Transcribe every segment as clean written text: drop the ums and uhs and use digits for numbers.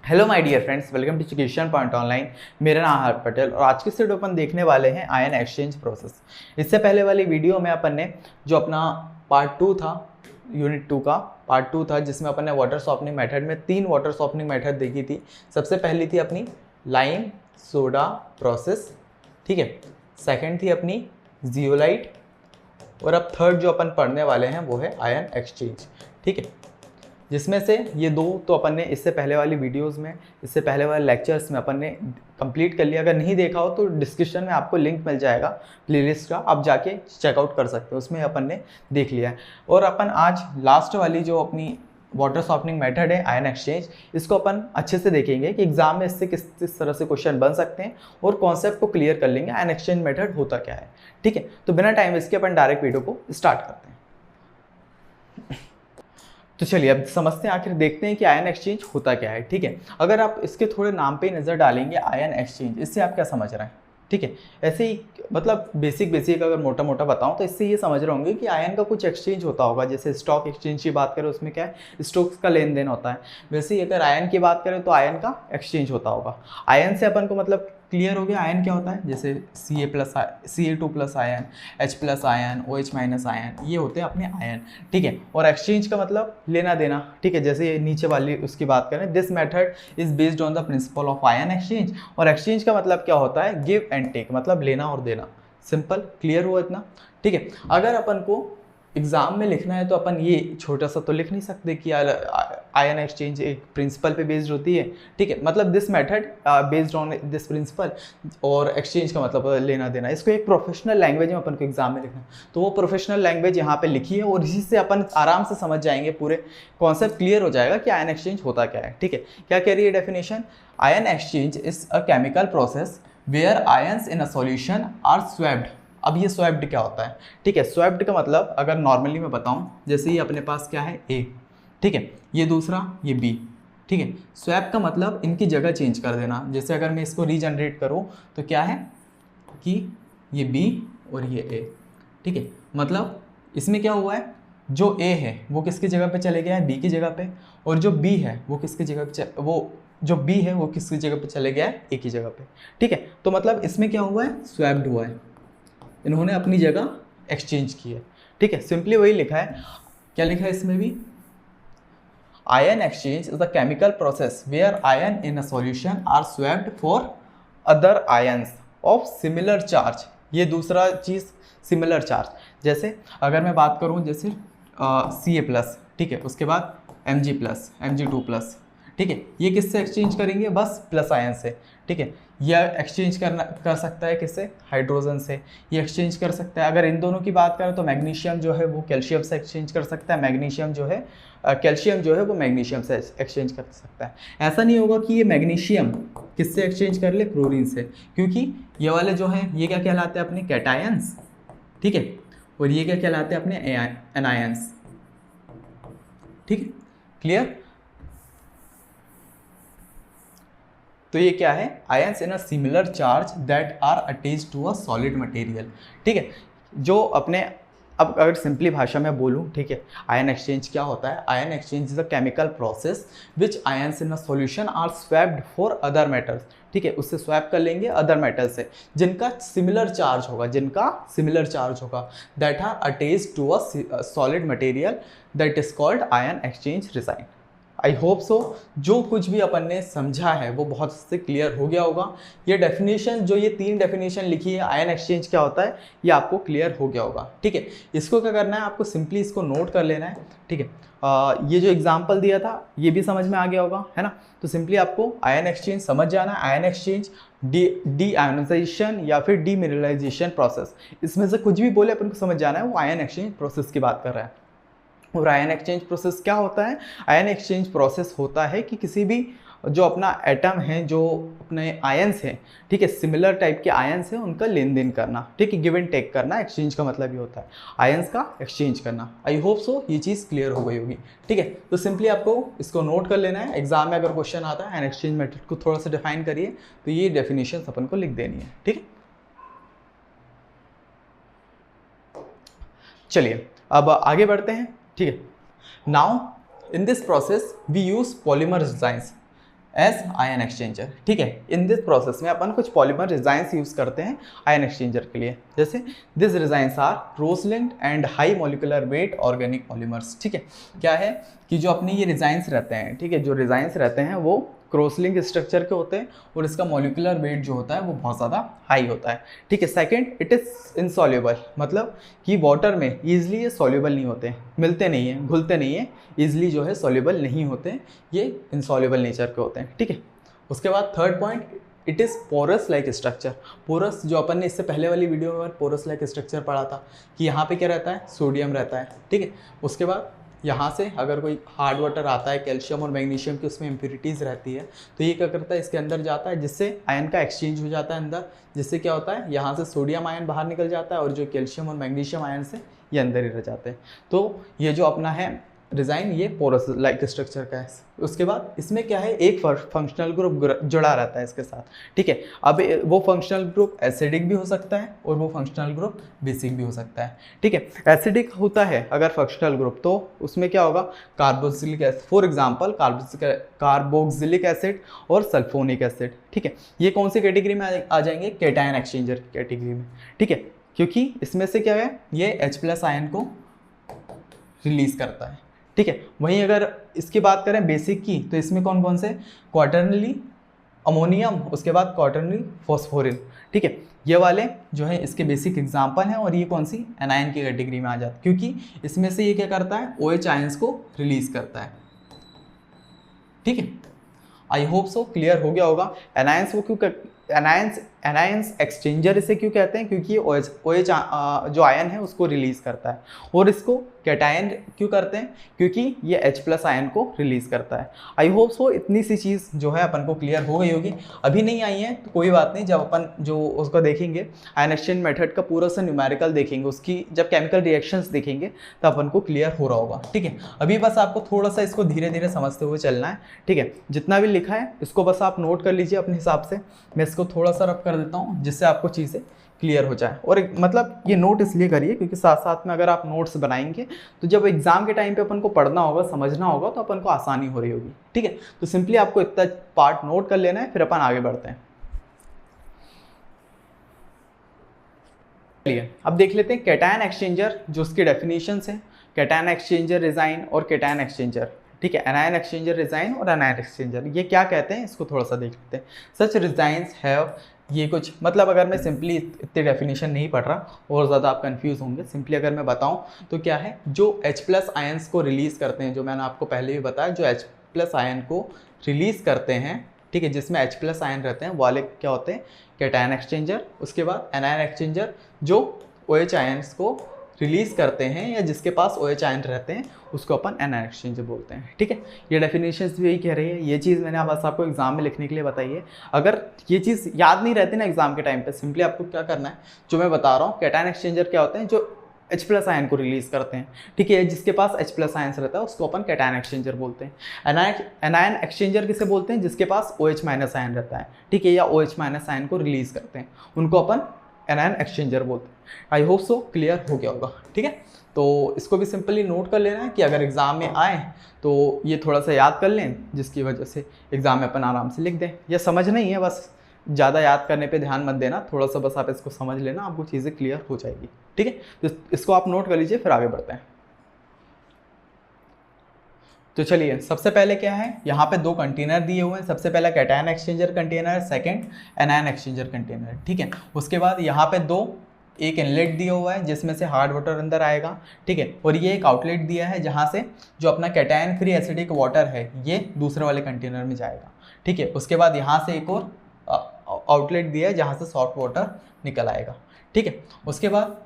Hello my dear friends, welcome to education point online. मेरा नाम हर पटेल और आज की इस वीडियो अपन देखने वाले हैं आयन एक्सचेंज प्रोसेस। इससे पहले वाली वीडियो में अपन ने जो अपना पार्ट 2 था, यूनिट 2 का पार्ट 2 था, जिसमें अपन ने वाटर सॉफ्टनिंग मेथड में 3 वाटर सॉफ्टनिंग मेथड देखी थी। सबसे पहली थी अपनी लाइम सोडा प्रोसेस, ठीक है। सेकेंड थी अपनी जियोलाइट और अब थर्ड जो अपन पढ़ने वाले हैं वो है आयन एक्सचेंज, ठीक है। जिसमें से ये दो तो अपन ने इससे पहले वाली वीडियोस में, इससे पहले वाले लेक्चर्स में अपन ने कंप्लीट कर लिया। अगर नहीं देखा हो तो डिस्क्रिप्शन में आपको लिंक मिल जाएगा प्लेलिस्ट का, आप जाके चेकआउट कर सकते हो, उसमें अपन ने देख लिया है। और अपन आज लास्ट वाली जो अपनी वाटर सॉफ्टनिंग मेथड है आयन एक्सचेंज, इसको अपन अच्छे से देखेंगे कि एग्जाम में इससे किस तरह से क्वेश्चन बन सकते हैं और कॉन्सेप्ट को क्लियर कर लेंगे आयन एक्सचेंज मेथड होता क्या है, ठीक है। तो बिना टाइम वेस्ट के अपन डायरेक्ट वीडियो को स्टार्ट करते हैं। तो चलिए अब समझते हैं, आखिर देखते हैं कि आयन एक्सचेंज होता क्या है, ठीक है। अगर आप इसके थोड़े नाम पे ही नज़र डालेंगे आयन एक्सचेंज, इससे आप क्या समझ रहे हैं, ठीक है। ऐसे ही मतलब बेसिक अगर मोटा मोटा बताऊं तो इससे ये समझ रहे होंगे कि आयन का कुछ एक्सचेंज होता होगा। जैसे स्टॉक एक्सचेंज की बात करें उसमें क्या है, स्टॉक्स का लेन देन होता है। वैसे ही अगर आयन की बात करें तो आयन का एक्सचेंज होता होगा। आयन से अपन को मतलब क्लियर हो गया आयन क्या होता है। जैसे Ca2+ ion, H+ ion, OH- ion, ये होते हैं अपने आयन, ठीक है। और एक्सचेंज का मतलब लेना देना, ठीक है। जैसे ये नीचे वाली उसकी बात करें, this method is based on the principle of ion exchange. और एक्सचेंज का मतलब क्या होता है, गिव एंड टेक, मतलब लेना और देना। सिंपल, क्लियर हुआ इतना, ठीक है। अगर अपन को एग्जाम में लिखना है तो अपन ये छोटा सा तो लिख नहीं सकते कि आयन एक्सचेंज एक प्रिंसिपल पे बेस्ड होती है, ठीक है। मतलब this method based on this principle, और एक्सचेंज का मतलब लेना देना। इसको एक प्रोफेशनल लैंग्वेज में अपन को एग्जाम में लिखना है तो वो प्रोफेशनल लैंग्वेज यहाँ पे लिखी है और इसी से अपन आराम से समझ जाएंगे, पूरे कॉन्सेप्ट क्लियर हो जाएगा कि आयन एक्सचेंज होता क्या है, ठीक है। क्या कह रही है definition, ion exchange is a chemical process where ions in a solution are swapped. अब ये स्वैप्ड क्या होता है, ठीक है। स्वैप्ड का मतलब अगर नॉर्मली मैं बताऊं, जैसे ही अपने पास क्या है A, ठीक है, ये दूसरा ये B, ठीक है। स्वैप का मतलब इनकी जगह चेंज कर देना। जैसे अगर मैं इसको रीजनरेट करूं तो क्या है कि ये B और ये A, ठीक है। मतलब इसमें क्या हुआ है, जो A है वो किसकी जगह पे चले गया है, B की जगह पे, और जो B है वो किसकी जगह पे जो B है वो किसकी जगह पे चले गया है, A की जगह पे, ठीक है। तो मतलब इसमें क्या हुआ है, स्वैप्ड हुआ है, इन्होंने अपनी जगह एक्सचेंज की है, ठीक है। सिंपली वही लिखा है, क्या लिखा है इसमें भी, ion exchange is the chemical process where ion in a solution are swapped for other ions of similar charge. ये दूसरा चीज़ सिमिलर चार्ज। जैसे अगर मैं बात करूं, जैसे Ca+, ठीक है, उसके बाद Mg+, Mg2+, ठीक है, ये किससे एक्सचेंज करेंगे, बस प्लस आयन से, ठीक है। यह एक्सचेंज कर सकता है किससे, हाइड्रोजन से। ये एक्सचेंज कर सकता है, अगर इन दोनों की बात करें तो मैग्नीशियम जो है वो कैल्शियम से एक्सचेंज कर सकता है, मैग्नीशियम जो है कैल्शियम जो है वो मैग्नीशियम से एक्सचेंज कर सकता है। ऐसा नहीं होगा कि ये मैग्नीशियम किससे एक्सचेंज कर ले, क्लोरीन से, क्योंकि ये वाले जो हैं ये क्या कहलाते हैं अपने कैटायंस, ठीक है, और ये क्या कहलाते हैं अपने एनायंस, ठीक है, क्लियर। तो ये क्या है, ions in a similar charge that are attached to a solid material, ठीक है। जो अपने, अब अगर सिंपली भाषा में बोलूँ, ठीक है, आयन एक्सचेंज क्या होता है, ion exchange is a chemical process which ions in a solution are swapped for other metals, ठीक है। उससे स्वैप कर लेंगे अदर मेटल से जिनका सिमिलर चार्ज होगा, that are attached to a solid material, that is called ion exchange resin. I hope so जो कुछ भी अपन ने समझा है वो बहुत से क्लियर हो गया होगा। ये डेफिनेशन, जो ये 3 डेफिनेशन लिखी है आयन एक्सचेंज क्या होता है, ये आपको क्लियर हो गया होगा, ठीक है। इसको क्या करना है, आपको सिंपली इसको नोट कर लेना है, ठीक है। ये जो एग्जाम्पल दिया था ये भी समझ में आ गया होगा, है ना। तो सिंपली आपको आयन एक्सचेंज समझ जाना है। आयन एक्सचेंज डी आयोनाइजेशन या फिर डीमिनरलाइजेशन प्रोसेस, इसमें से कुछ भी बोले अपन को समझ जाना है वो आयन एक्सचेंज प्रोसेस की बात कर रहा है। और आयन एक्सचेंज प्रोसेस क्या होता है, आयन एक्सचेंज प्रोसेस होता है कि किसी भी जो अपना एटम है, जो अपने आयंस हैं, ठीक है, सिमिलर टाइप के आयंस हैं, उनका लेन देन करना, ठीक है, गिव एंड टेक करना। एक्सचेंज का मतलब ये होता है आयंस का एक्सचेंज करना। आई होप सो ये चीज़ क्लियर हो गई होगी, ठीक है। तो सिंपली आपको इसको नोट कर लेना है, एग्जाम में अगर क्वेश्चन आता है आयन एक्सचेंज मेथड को थोड़ा सा डिफाइन करिए तो ये डेफिनेशन अपन को लिख देनी है, ठीक है। चलिए अब आगे बढ़ते हैं, ठीक है। Now in this process we use polymer designs, as ion exchanger. ठीक है, इन दिस प्रोसेस में अपन कुछ पॉलीमर डिजाइंस यूज करते हैं आयन एक्सचेंजर के लिए, जैसे this designs are cross linked and high molecular weight organic polymers. ठीक है, क्या है कि जो अपने ये डिजाइंस रहते हैं, ठीक है, जो डिजाइंस रहते हैं वो क्रॉस लिंक स्ट्रक्चर के होते हैं और इसका मॉलिक्यूलर वेट जो होता है वो बहुत ज़्यादा हाई होता है। ठीक है, सेकंड इट इज़ इनसॉल्युबल, मतलब कि वाटर में ईजिली ये सॉल्युबल नहीं होते, मिलते नहीं हैं, घुलते नहीं हैं, ईजिली जो है सॉल्युबल नहीं होते, ये इनसॉल्युबल नेचर के होते हैं। ठीक है, उसके बाद third point, it is porous like structure. Porous जो अपन ने इससे पहले वाली वीडियो में पोरस लाइक स्ट्रक्चर पढ़ा था कि यहाँ पे क्या रहता है, सोडियम रहता है। ठीक है, उसके बाद यहाँ से अगर कोई हार्ड वाटर आता है, कैल्शियम और मैग्नीशियम की उसमें इम्प्यूरिटीज़ रहती है, तो ये क्या करता है, इसके अंदर जाता है, जिससे आयन का एक्सचेंज हो जाता है अंदर, जिससे क्या होता है, यहाँ से सोडियम आयन बाहर निकल जाता है और जो कैल्शियम और मैग्नीशियम आयन से ये अंदर ही रह जाते हैं। तो ये जो अपना है डिज़ाइन, ये पोरस लाइक स्ट्रक्चर का है। उसके बाद इसमें क्या है, एक फंक्शनल ग्रुप जुड़ा रहता है इसके साथ। ठीक है, अब वो फंक्शनल ग्रुप एसिडिक भी हो सकता है और वो फंक्शनल ग्रुप बेसिक भी हो सकता है। ठीक है, एसिडिक होता है अगर फंक्शनल ग्रुप, तो उसमें क्या होगा, carboxylic acid, for example carboxylic acid और सल्फोनिक एसिड। ठीक है, ये कौन सी कैटेगरी में आ जाएंगे, कैटायन एक्सचेंजर कैटेगरी में। ठीक है, क्योंकि इसमें से क्या है, ये H+ आयन को रिलीज करता है। ठीक है, वहीं अगर इसकी बात करें बेसिक की, तो इसमें कौन कौन से, क्वाटर्नरी अमोनियम, उसके बाद क्वाटर्नरी फॉस्फोरिन। ठीक है, ये वाले जो है इसके बेसिक एग्जांपल हैं और ये कौन सी, एनायन की कैटेगरी में आ जाता है, क्योंकि इसमें से ये क्या करता है, OH आयंस को रिलीज करता है। ठीक है, आई होप सो क्लियर हो गया होगा। एनायंस वो क्यों, एनायंस एक्सचेंजर इसे क्यों कहते हैं, क्योंकि OH जो आयन है उसको रिलीज करता है, और इसको कैटायन क्यों करते हैं, क्योंकि ये H+ आयन को रिलीज करता है। आई होप सो इतनी सी चीज़ जो है अपन को क्लियर हो गई होगी। अभी नहीं आई है तो कोई बात नहीं, जब अपन जो उसको देखेंगे आयन एक्सचेंज मेथड का पूरा सा न्यूमेरिकल देखेंगे, उसकी जब केमिकल रिएक्शंस देखेंगे तो अपन को क्लियर हो रहा होगा। ठीक है, अभी बस आपको थोड़ा सा इसको धीरे धीरे समझते हुए चलना है। ठीक है, जितना भी लिखा है इसको बस आप नोट कर लीजिए अपने हिसाब से। मैं इसको थोड़ा सा रब कर देता हूँ जिससे आपको चीज़ें क्लियर हो जाए। और मतलब ये नोट इसलिए करिए क्योंकि साथ साथ में अगर आप नोट्स बनाएंगे तो जब एग्जाम के टाइम पे अपन को पढ़ना होगा, समझना होगा, तो अपन को आसानी हो रही होगी। ठीक है, तो सिंपली आपको इतना पार्ट नोट कर लेना है, फिर अपन आगे बढ़ते हैं। चलिए अब देख लेते हैं कैटायन एक्सचेंजर, जो उसकी डेफिनेशंस है, कैटायन एक्सचेंजर डिजाइन और कैटायन एक्सचेंजर। ठीक है, एनायन एक्सचेंजर डिजाइन और एनायन एक्सचेंजर, ये क्या कहते हैं इसको थोड़ा सा देख लेते हैं। सच डिजाइंस हैव, ये कुछ मतलब अगर मैं सिंपली इतनी डेफिनेशन नहीं पढ़ रहा और ज़्यादा आप कंफ्यूज होंगे, सिंपली अगर मैं बताऊं तो क्या है, जो H+ आयंस को रिलीज़ करते हैं, जो मैंने आपको पहले भी बताया, जो H+ आयन को रिलीज़ करते हैं, ठीक है, जिसमें H+ आयन रहते हैं, वाले क्या होते हैं, कैटायन एक्सचेंजर। उसके बाद एनायन एक्सचेंजर, जो OH आयंस को रिलीज़ करते हैं या जिसके पास OH आयन रहते हैं, उसको अपन एनायन एक्सचेंजर बोलते हैं। ठीक है, ये डेफिनेशंस भी यही कह रही है। ये चीज़ मैंने बस आपको एग्जाम में लिखने के लिए बताई है। अगर ये चीज़ याद नहीं रहती ना एग्जाम के टाइम पे, सिंपली आपको क्या करना है, जो मैं बता रहा हूँ, कैटायन एक्सचेंजर क्या होते हैं, जो H+ आयन को रिलीज करते हैं। ठीक है, जिसके पास H+ आयन रहता है उसको अपन कैटायन एक्सचेंजर बोलते हैं। एनायन एक्सचेंजर किसे बोलते हैं, जिसके पास OH- आयन रहता है। ठीक है, या OH- आयन को रिलीज करते हैं, उनको अपन एनायन एक्सचेंजर बोलते हैं। आई होप सो क्लियर हो गया होगा। ठीक है, तो इसको भी सिंपली नोट कर लेना है कि अगर एग्ज़ाम में आए तो ये थोड़ा सा याद कर लें, जिसकी वजह से एग्ज़ाम में अपन आराम से लिख दें। यह समझ नहीं है, बस ज़्यादा याद करने पे ध्यान मत देना, थोड़ा सा बस आप इसको समझ लेना, आपको चीज़ें क्लियर हो जाएगी। ठीक है, तो इसको आप नोट कर लीजिए, फिर आगे बढ़ते हैं। तो चलिए, सबसे पहले क्या है, यहाँ पे 2 कंटेनर दिए हुए हैं। सबसे पहला cation exchanger container, second anion exchanger container. ठीक है, उसके बाद यहाँ पे एक इनलेट दिया हुआ है जिसमें से हार्ड वाटर अंदर आएगा। ठीक है, और ये एक आउटलेट दिया है जहाँ से जो अपना कैटायन फ्री एसिडिक वाटर है ये दूसरे वाले कंटेनर में जाएगा। ठीक है, उसके बाद यहाँ से एक और आउटलेट दिया है जहाँ से सॉफ्ट वाटर निकल आएगा। ठीक है, उसके बाद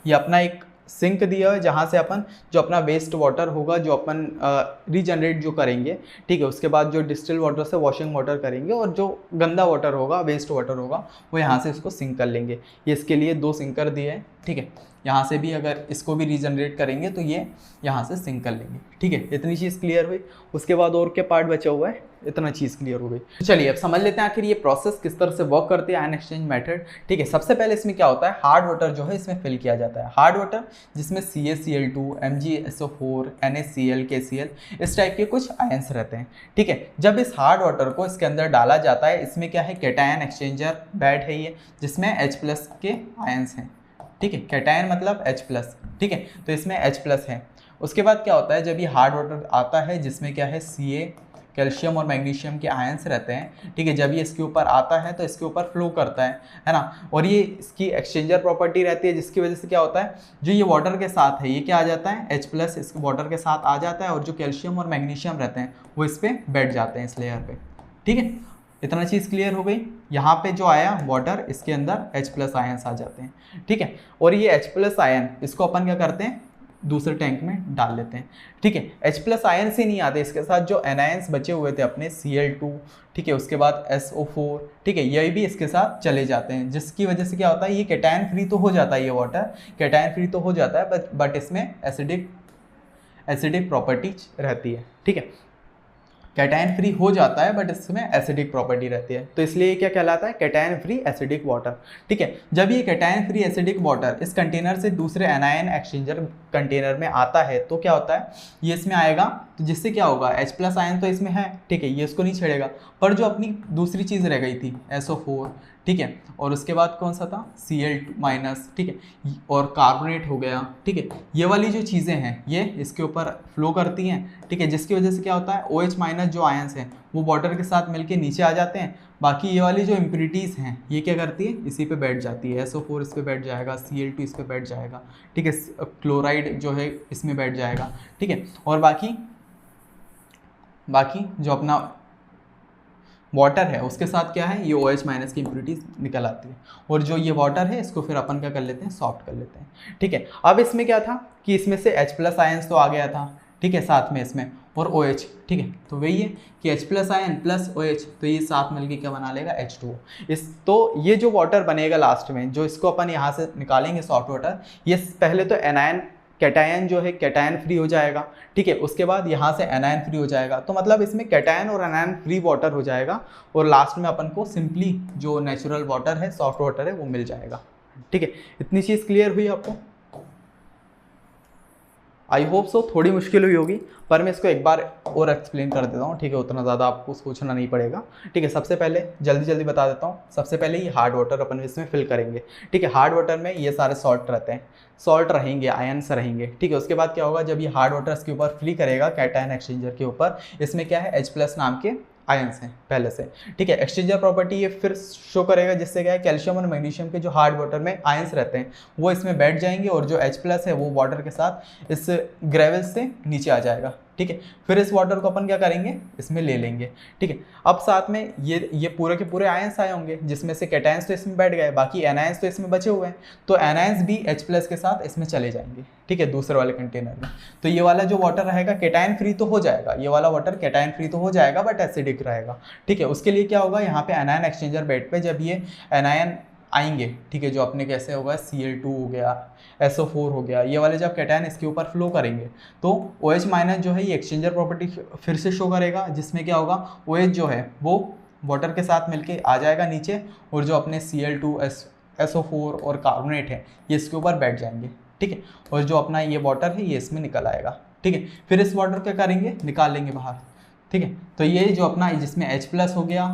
ये अपना एक सिंक दिया है जहाँ से अपन जो अपना वेस्ट वाटर होगा, जो अपन रीजनरेट जो करेंगे, ठीक है, उसके बाद जो डिस्टिल वाटर से वॉशिंग वाटर करेंगे और जो गंदा वाटर होगा, वेस्ट वाटर होगा, वो यहाँ से इसको सिंक कर लेंगे। ये इसके लिए 2 सिंकर दिए हैं। ठीक है। यहाँ से भी अगर इसको भी रीजनरेट करेंगे तो ये यहाँ से सिंक कर लेंगे, ठीक है। इतनी चीज़ क्लियर हुई। उसके बाद और क्या पार्ट बचा हुआ है, इतना चीज़ क्लियर हो गई। चलिए अब समझ लेते हैं आखिर ये प्रोसेस किस तरह से वर्क करती है आयन एक्सचेंज मेथड, ठीक है। सबसे पहले इसमें क्या होता है, हार्ड वाटर जो है इसमें फिल किया जाता है। हार्ड वाटर जिसमें CaCl2, MgSO4, NaCl, KCl इस टाइप के कुछ आयंस रहते हैं, ठीक है। जब इस हार्ड वाटर को इसके अंदर डाला जाता है, इसमें क्या है, कैटायन एक्सचेंजर बेड है ये, जिसमें H+ के आयंस हैं, ठीक है। कैटायन मतलब H+, ठीक है। तो इसमें H+ है। उसके बाद क्या होता है, जब ये हार्ड वाटर आता है जिसमें क्या है Ca कैल्शियम और मैग्नीशियम के आयंस रहते हैं, ठीक है। जब ये इसके ऊपर आता है तो इसके ऊपर फ्लो करता है ना। और ये इसकी एक्सचेंजर प्रॉपर्टी रहती है, जिसकी वजह से क्या होता है, जो ये वाटर के साथ है ये क्या आ जाता है, H+ इस वाटर के साथ आ जाता है, और जो कैल्शियम और मैग्नीशियम रहते हैं वो इस पर बैठ जाते हैं, इस लेयर पे, ठीक है। इतना चीज़ क्लियर हो गई। यहाँ पे जो आया वाटर, इसके अंदर H+ आयंस आ जाते हैं, ठीक है। और ये H+ आयन इसको अपन क्या करते हैं, दूसरे टैंक में डाल लेते हैं, ठीक है। H+ आयन से नहीं आते, इसके साथ जो एनायंस बचे हुए थे अपने Cl2, ठीक है, उसके बाद SO4, ठीक है, ये भी इसके साथ चले जाते हैं, जिसकी वजह से क्या होता है, ये कैटायन फ्री तो हो जाता है, ये वाटर कैटायन फ्री तो हो जाता है, बट इसमें एसिडिक प्रॉपर्टीज रहती है, ठीक है। कैटायन फ्री हो जाता है बट इसमें एसिडिक प्रॉपर्टी रहती है, तो इसलिए ये क्या कहलाता है, कैटायन फ्री एसिडिक वाटर, ठीक है। जब ये कैटायन फ्री एसिडिक वाटर इस कंटेनर से दूसरे एनायन एक्सचेंजर कंटेनर में आता है तो क्या होता है, ये इसमें आएगा, तो जिससे क्या होगा, H+ आयन तो इसमें है, ठीक है, ये इसको नहीं छेड़ेगा, पर जो अपनी दूसरी चीज़ रह गई थी SO4, ठीक है, और उसके बाद कौन सा था, Cl2-, ठीक है, और कार्बोनेट हो गया, ठीक है, ये वाली जो चीज़ें हैं ये इसके ऊपर फ्लो करती हैं, ठीक है, जिसकी वजह से क्या होता है, OH- जो आयंस हैं वो वाटर के साथ मिलके नीचे आ जाते हैं। बाकी ये वाली जो इम्प्योरिटीज़ हैं ये क्या करती है, इसी पे बैठ जाती है, SO4 इस पे बैठ जाएगा, Cl2 इस पे बैठ जाएगा, ठीक है, क्लोराइड जो है इसमें बैठ जाएगा, ठीक है। और बाकी जो अपना वाटर है उसके साथ क्या है, ये OH- की इम्प्योरिटीज निकल आती है, और जो ये वाटर है इसको फिर अपन क्या कर लेते हैं, सॉफ्ट कर लेते हैं, ठीक है। अब इसमें क्या था कि इसमें से H+ आयंस तो आ गया था, ठीक है, साथ में इसमें, और OH, ठीक है, तो वही है कि H+ आयन प्लस OH, तो ये साथ मिलके क्या बना लेगा, H2O। तो ये जो वाटर बनेगा लास्ट में, जो इसको अपन यहाँ से निकालेंगे सॉफ्ट वाटर, ये पहले तो एनायन कैटायन जो है कैटायन फ्री हो जाएगा, ठीक है, उसके बाद यहाँ से एनायन फ्री हो जाएगा, तो मतलब इसमें कैटायन और एनायन फ्री वाटर हो जाएगा, और लास्ट में अपन को सिंपली जो नेचुरल वाटर है, सॉफ्ट वाटर है, वो मिल जाएगा, ठीक है। इतनी चीज़ क्लियर हुई आपको, आई होप सो। थोड़ी मुश्किल हुई होगी पर मैं इसको एक बार और एक्सप्लेन कर देता हूँ, ठीक है, उतना ज़्यादा आपको सोचना नहीं पड़ेगा, ठीक है। सबसे पहले जल्दी बता देता हूँ। सबसे पहले ये हार्ड वाटर अपन इसमें फिल करेंगे, ठीक है। हार्ड वाटर में ये सारे सॉल्ट रहते हैं, सॉल्ट रहेंगे, आयंस रहेंगे, ठीक है। उसके बाद क्या होगा, जब ये हार्ड वाटर इसके ऊपर फिल करेगा कैटायन एक्सचेंजर के ऊपर, इसमें क्या है, H+ नाम के आयंस हैं पहले से, ठीक है। एक्सचेंजर प्रॉपर्टी ये फिर शो करेगा, जिससे क्या है, कैल्शियम और मैग्नीशियम के जो हार्ड वाटर में आयंस रहते हैं वो इसमें बैठ जाएंगे, और जो H+ है वो वाटर के साथ इस ग्रेवल से नीचे आ जाएगा, ठीक है। फिर इस वाटर को अपन क्या करेंगे, इसमें ले लेंगे, ठीक है। अब साथ में ये पूरे के पूरे आयंस आए होंगे, जिसमें से कैटायंस तो इसमें बैठ गए, बाकी एनायंस तो इसमें बचे हुए हैं, तो एनायंस भी H+ के साथ इसमें चले जाएंगे, ठीक है, दूसरे वाले कंटेनर में। तो ये वाला जो वाटर रहेगा कैटायन फ्री तो हो जाएगा, ये वाला वाटर कैटायन फ्री तो हो जाएगा बट एसिडिक रहेगा, ठीक है। उसके लिए क्या होगा, यहाँ पे एनायन एक्सचेंजर बेड पे जब ये एनायन आएंगे, ठीक है, जो अपने कैसे होगा, Cl2 हो गया, SO4 हो गया, ये वाले जब कैटायन इसके ऊपर फ्लो करेंगे तो OH- जो है ये एक्सचेंजर प्रॉपर्टी फिर से शो करेगा, जिसमें क्या होगा, OH जो है वो वाटर के साथ मिलके आ जाएगा नीचे, और जो अपने Cl2, SO4 और कार्बोनेट है ये इसके ऊपर बैठ जाएंगे, ठीक है। और जो अपना ये वाटर है ये इसमें निकल आएगा, ठीक है। फिर इस वाटर क्या करेंगे, निकाल लेंगे बाहर, ठीक है। तो ये जो अपना जिसमें H+ हो गया,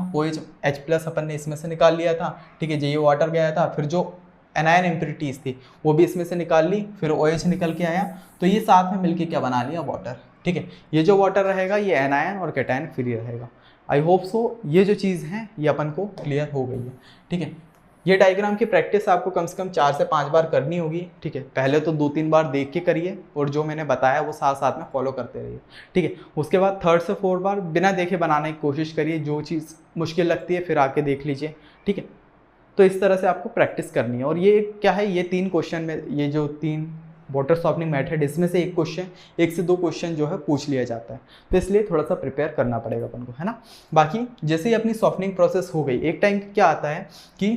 H+ अपन ने इसमें से निकाल लिया था, ठीक है, जो ये वाटर गया था, फिर जो एनायन इम्प्योरिटीज़ थी वो भी इसमें से निकाल ली, फिर OH निकल के आया, तो ये साथ में मिलके क्या बना लिया, वाटर, ठीक है। ये जो वाटर रहेगा ये एनायन और कैटायन फ्री रहेगा। आई होप सो ये जो चीज़ है ये अपन को क्लियर हो गई है, ठीक है। ये डायग्राम की प्रैक्टिस आपको कम से कम 4 से 5 बार करनी होगी, ठीक है। पहले तो 2-3 बार देख के करिए, और जो मैंने बताया वो साथ साथ में फॉलो करते रहिए, ठीक है। उसके बाद 3rd से 4th बार बिना देखे बनाने की कोशिश करिए, जो चीज़ मुश्किल लगती है फिर आके देख लीजिए, ठीक है। तो इस तरह से आपको प्रैक्टिस करनी है। और ये क्या है, ये 3 क्वेश्चन में, ये जो 3 वाटर सॉफ्टनिंग मेथड, इसमें से 1 से 2 क्वेश्चन जो है पूछ लिया जाता है, तो इसलिए थोड़ा सा प्रिपेयर करना पड़ेगा अपन को, है ना। बाकी जैसे ही अपनी सॉफ्टनिंग प्रोसेस हो गई, एक टाइम क्या आता है कि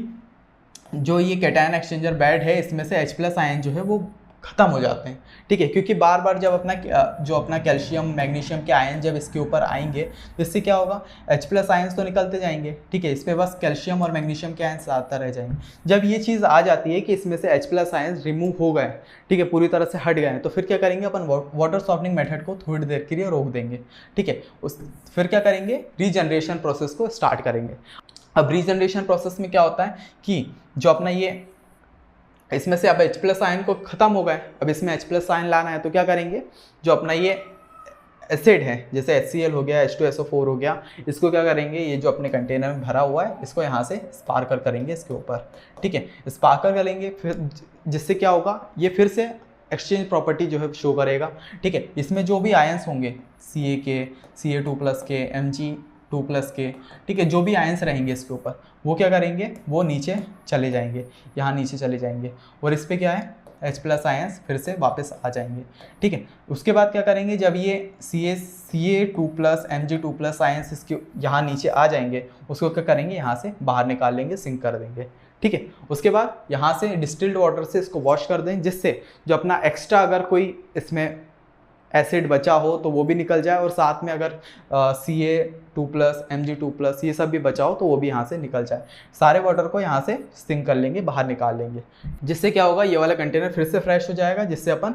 जो ये कैटायन एक्सचेंजर बेड है इसमें से H प्लस आयन जो है वो ख़त्म हो जाते हैं, ठीक है, क्योंकि बार बार जब अपना कैल्शियम मैग्नीशियम के आयन जब इसके ऊपर आएंगे तो इससे क्या होगा, H प्लस आयन्स तो निकलते जाएंगे, ठीक है, इस पर बस कैल्शियम और मैग्नीशियम के आयन्स आता रह जाएंगे। जब ये चीज़ आ जाती है कि इसमें से H प्लस आयन्स रिमूव हो गए, ठीक है, पूरी तरह से हट गए हैं, तो फिर क्या करेंगे अपन, वाटर सॉफ्टनिंग मेथड को थोड़ी देर के लिए रोक देंगे, ठीक है। फिर क्या करेंगे, रीजनरेशन प्रोसेस को स्टार्ट करेंगे। अब रीजनरेशन प्रोसेस में क्या होता है कि जो अपना ये इसमें से अब H प्लस आयन को ख़त्म हो गए, अब इसमें H प्लस आयन लाना है तो क्या करेंगे, जो अपना ये एसिड है जैसे HCl हो गया, H2SO4 हो गया, इसको क्या करेंगे, ये जो अपने कंटेनर में भरा हुआ है इसको यहाँ से स्पार्कल करेंगे इसके ऊपर, ठीक है, स्पार्कल करेंगे, फिर जिससे क्या होगा, ये फिर से एक्सचेंज प्रॉपर्टी जो है शो करेगा, ठीक है। इसमें जो भी आयंस होंगे Ca के, Ca2+ के, Mg2+ के, ठीक है, जो भी आयंस रहेंगे इसके ऊपर वो क्या करेंगे, वो नीचे चले जाएंगे, यहाँ नीचे चले जाएंगे, और इस पर क्या है, H प्लस आयंस फिर से वापस आ जाएंगे, ठीक है। उसके बाद क्या करेंगे, जब ये Ca2+, Mg2+ आयंस इसके यहाँ नीचे आ जाएंगे, उसको क्या करेंगे, यहाँ से बाहर निकाल लेंगे, सिंक कर देंगे, ठीक है। उसके बाद यहाँ से डिस्टिल्ड वाटर से इसको वॉश कर दें, जिससे जो अपना एक्स्ट्रा अगर कोई इसमें एसिड बचा हो तो वो भी निकल जाए, और साथ में अगर Ca2+, Mg2+ ये सब भी बचा हो तो वो भी यहाँ से निकल जाए। सारे वाटर को यहाँ से सिंक कर लेंगे, बाहर निकाल लेंगे, जिससे क्या होगा, ये वाला कंटेनर फिर से फ्रेश हो जाएगा, जिससे अपन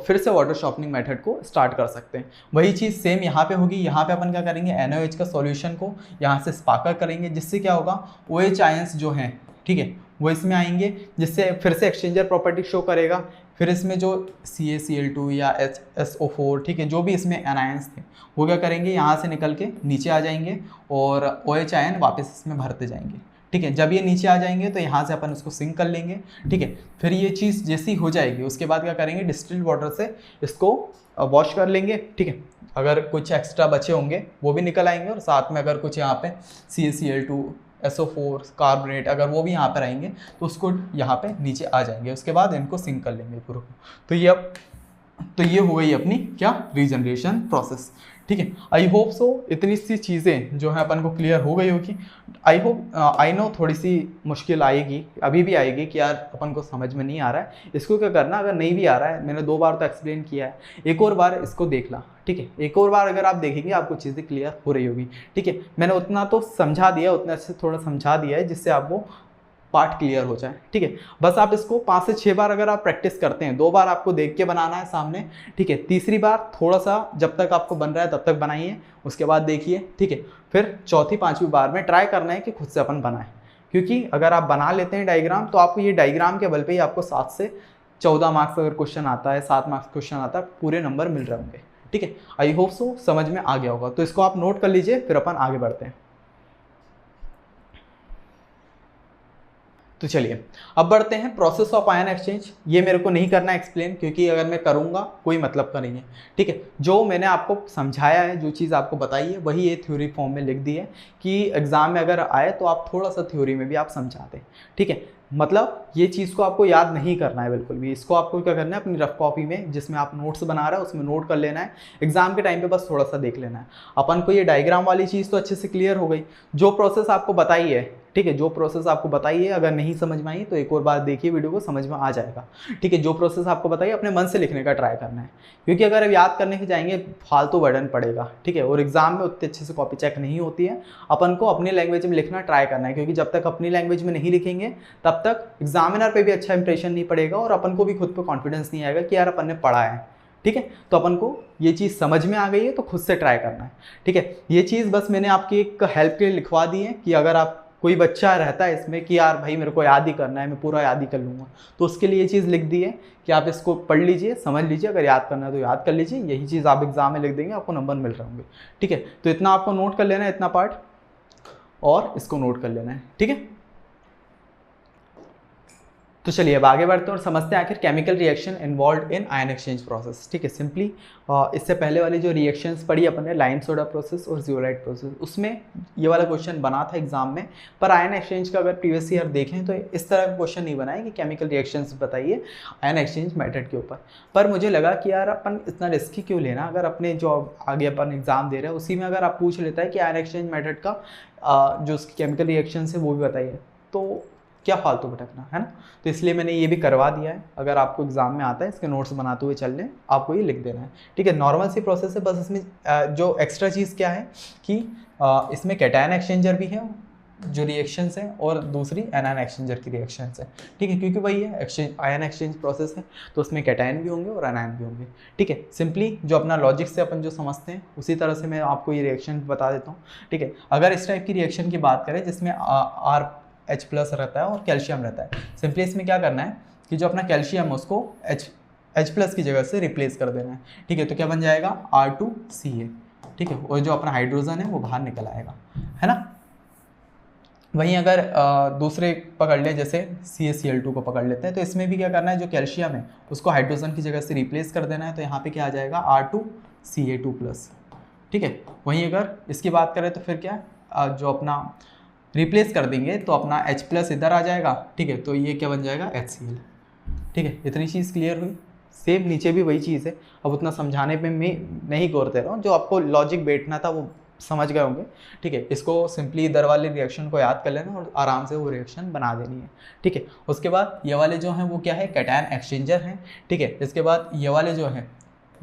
फिर से वाटर शॉर्पनिंग मेथड को स्टार्ट कर सकते हैं। वही चीज़ सेम यहाँ पे होगी। यहाँ पे अपन क्या करेंगे, NaOH का सॉल्यूशन को यहाँ से स्पार्कल करेंगे, जिससे क्या होगा, OH आयंस जो हैं, ठीक है, वो इसमें आएंगे, जिससे फिर से एक्सचेंजर प्रॉपर्टी शो करेगा। फिर इसमें जो CaCl2 या SO4, ठीक है, जो भी इसमें एनायंस थे वो क्या करेंगे, यहाँ से निकल के नीचे आ जाएंगे और OH आयन वापस इसमें भरते जाएंगे, ठीक है। जब ये नीचे आ जाएंगे तो यहाँ से अपन उसको सिंक कर लेंगे, ठीक है। फिर ये चीज़ जैसी हो जाएगी उसके बाद क्या करेंगे, डिस्टिल्ड वाटर से इसको वॉश कर लेंगे, ठीक है। अगर कुछ एक्स्ट्रा बचे होंगे वो भी निकल आएंगे, और साथ में अगर कुछ यहाँ पे CaCl2 SO4 कार्बोनेट अगर वो भी यहाँ पर आएंगे तो उसको यहाँ पे नीचे आ जाएंगे। उसके बाद इनको सिंक कर लेंगे पूरा। तो ये हो गई अपनी क्या, रीजनरेशन प्रोसेस, ठीक है। आई होप सो इतनी सी चीज़ें जो है अपन को क्लियर हो गई होगी। आई नो थोड़ी सी मुश्किल आएगी, अभी भी आएगी कि यार अपन को समझ में नहीं आ रहा है, इसको क्या करना, अगर नहीं भी आ रहा है, मैंने 2 बार तो एक्सप्लेन किया है, एक और बार इसको देखना, ठीक है। एक और बार अगर आप देखेंगे आपको चीज़ें क्लियर हो रही होगी, ठीक है। मैंने उतना तो समझा दिया, उतना से थोड़ा समझा दिया है जिससे आपको पार्ट क्लियर हो जाए, ठीक है। बस आप इसको 5 से 6 बार अगर आप प्रैक्टिस करते हैं, 2 बार आपको देख के बनाना है सामने, ठीक है। तीसरी बार थोड़ा सा जब तक आपको बन रहा है तब तक बनाइए, उसके बाद देखिए, ठीक है। फिर चौथी 5वीं बार में ट्राई करना है कि खुद से अपन बनाएं, क्योंकि अगर आप बना लेते हैं डायग्राम तो आपको ये डायग्राम के बल पे ही आपको 7 से 14 मार्क्स अगर क्वेश्चन आता है, 7 मार्क्स क्वेश्चन आता है, पूरे नंबर मिल रहे होंगे, ठीक है। आई होप सो समझ में आ गया होगा। तो इसको आप नोट कर लीजिए, फिर अपन आगे बढ़ते हैं। तो चलिए अब बढ़ते हैं प्रोसेस ऑफ आयन एक्सचेंज। ये मेरे को नहीं करना एक्सप्लेन, क्योंकि अगर मैं करूँगा कोई मतलब का नहीं है, ठीक है। जो मैंने आपको समझाया है, जो चीज़ आपको बताई है, वही ये थ्योरी फॉर्म में लिख दी है कि एग्जाम में अगर आए तो आप थोड़ा सा थ्योरी में भी आप समझा दें, ठीक है। मतलब ये चीज़ को आपको याद नहीं करना है बिल्कुल भी, इसको आपको क्या करना है, अपनी रफ कॉपी में जिसमें आप नोट्स बना रहे हैं उसमें नोट कर लेना है, एग्जाम के टाइम पे बस थोड़ा सा देख लेना है। अपन को ये डायग्राम वाली चीज़ तो अच्छे से क्लियर हो गई, जो प्रोसेस आपको बताई है, ठीक है, जो प्रोसेस आपको बताइए, अगर नहीं समझ में आई तो एक और बार देखिए वीडियो को, समझ में आ जाएगा, ठीक है। जो प्रोसेस आपको बताइए अपने मन से लिखने का ट्राई करना है, क्योंकि अगर अब याद करने के जाएंगे फालतू बर्डन पड़ेगा, ठीक है। और एग्जाम में उतने अच्छे से कॉपी चेक नहीं होती है, अपन को अपनी लैंग्वेज में लिखना ट्राई करना है, क्योंकि जब तक अपनी लैंग्वेज में नहीं लिखेंगे तब तक एग्जामिनर पे भी अच्छा इंप्रेशन नहीं पड़ेगा, और अपन को भी खुद पे कॉन्फिडेंस नहीं आएगा कि यार अपन ने पढ़ा है, ठीक है। तो अपन को ये चीज़ समझ में आ गई है तो खुद से ट्राई करना है, ठीक है। ये चीज़ बस मैंने आपकी एक हेल्प के लिए लिखवा दी है कि अगर आप कोई बच्चा रहता है इसमें कि यार भाई मेरे को याद ही करना है, मैं पूरा याद ही कर लूँगा, तो उसके लिए ये चीज़ लिख दी है कि आप इसको पढ़ लीजिए, समझ लीजिए, अगर याद करना है तो याद कर लीजिए, यही चीज़ आप एग्जाम में लिख देंगे, आपको नंबर मिल रहे होंगे, ठीक है। तो इतना आपको नोट कर लेना है, इतना पार्ट, और इसको नोट कर लेना है, ठीक है। तो चलिए अब आगे बढ़ते हैं और समझते हैं आखिर chemical reaction involve in ion exchange process, ठीक है। सिंपली इससे पहले वाली जो रिएक्शंस पढ़ी अपन ने, लाइम सोडा प्रोसेस और जियोलाइट प्रोसेस, उसमें ये वाला क्वेश्चन बना था एग्जाम में, पर आयन एक्सचेंज का अगर प्रीवियस ईयर देखें तो इस तरह का क्वेश्चन नहीं बना है कि केमिकल रिएक्शंस बताइए आयन एक्सचेंज मेथड के ऊपर। पर मुझे लगा कि यार अपन इतना रिस्की क्यों लेना, अगर अपने जो आगे अपन एग्जाम दे रहे हैं उसी में अगर आप पूछ लेता है कि आयन एक्सचेंज मेथड का जो उसकी केमिकल रिएक्शन है वो भी बताइए, तो क्या फालतू भटकना, है ना। तो इसलिए मैंने ये भी करवा दिया है, अगर आपको एग्जाम में आता है इसके नोट्स बनाते हुए चल लें, आपको ये लिख देना है, ठीक है। नॉर्मल सी प्रोसेस है, बस इसमें जो एक्स्ट्रा चीज़ क्या है कि इसमें कैटायन एक्सचेंजर भी है जो रिएक्शंस हैं, और दूसरी एनायन एक्सचेंजर की रिएक्शंस है, ठीक है, क्योंकि वही है एक्सचेंज आयन एक्सचेंज प्रोसेस है, तो उसमें कैटायन भी होंगे और एनायन भी होंगे, ठीक है। सिंपली जो अपना लॉजिक से अपन जो समझते हैं उसी तरह से मैं आपको ये रिएक्शन बता देता हूँ, ठीक है। अगर इस टाइप की रिएक्शन की बात करें जिसमें RH+ रहता है और कैल्शियम रहता है, सिंपली इसमें क्या करना है कि जो अपना कैल्शियम है उसको H+ की जगह से रिप्लेस कर देना है, ठीक है। तो क्या बन जाएगा R2Ca, ठीक है, और जो अपना हाइड्रोजन है वो बाहर निकल आएगा, है ना। वहीं अगर दूसरे पकड़ ले, जैसे CaCl2 को पकड़ लेते हैं, तो इसमें भी क्या करना है, जो कैल्शियम है उसको हाइड्रोजन की जगह से रिप्लेस कर देना है, तो यहाँ पे क्या आ जाएगा R2Ca2+, ठीक है। वहीं अगर इसकी बात करें तो फिर क्या जो अपना रिप्लेस कर देंगे तो अपना H+ इधर आ जाएगा, ठीक है, तो ये क्या बन जाएगा HCl, ठीक है। इतनी चीज़ क्लियर हुई। सेम नीचे भी वही चीज़ है, अब उतना समझाने पे मैं नहीं गौर दे रहा हूँ, जो आपको लॉजिक बैठना था वो समझ गए होंगे, ठीक है। इसको सिंपली इधर वाले रिएक्शन को याद कर लेना और आराम से वो रिएक्शन बना देनी है, ठीक है। उसके बाद ये वाले जो हैं वो क्या है, कैटायन एक्सचेंजर हैं, ठीक है। इसके बाद ये वाले जो हैं,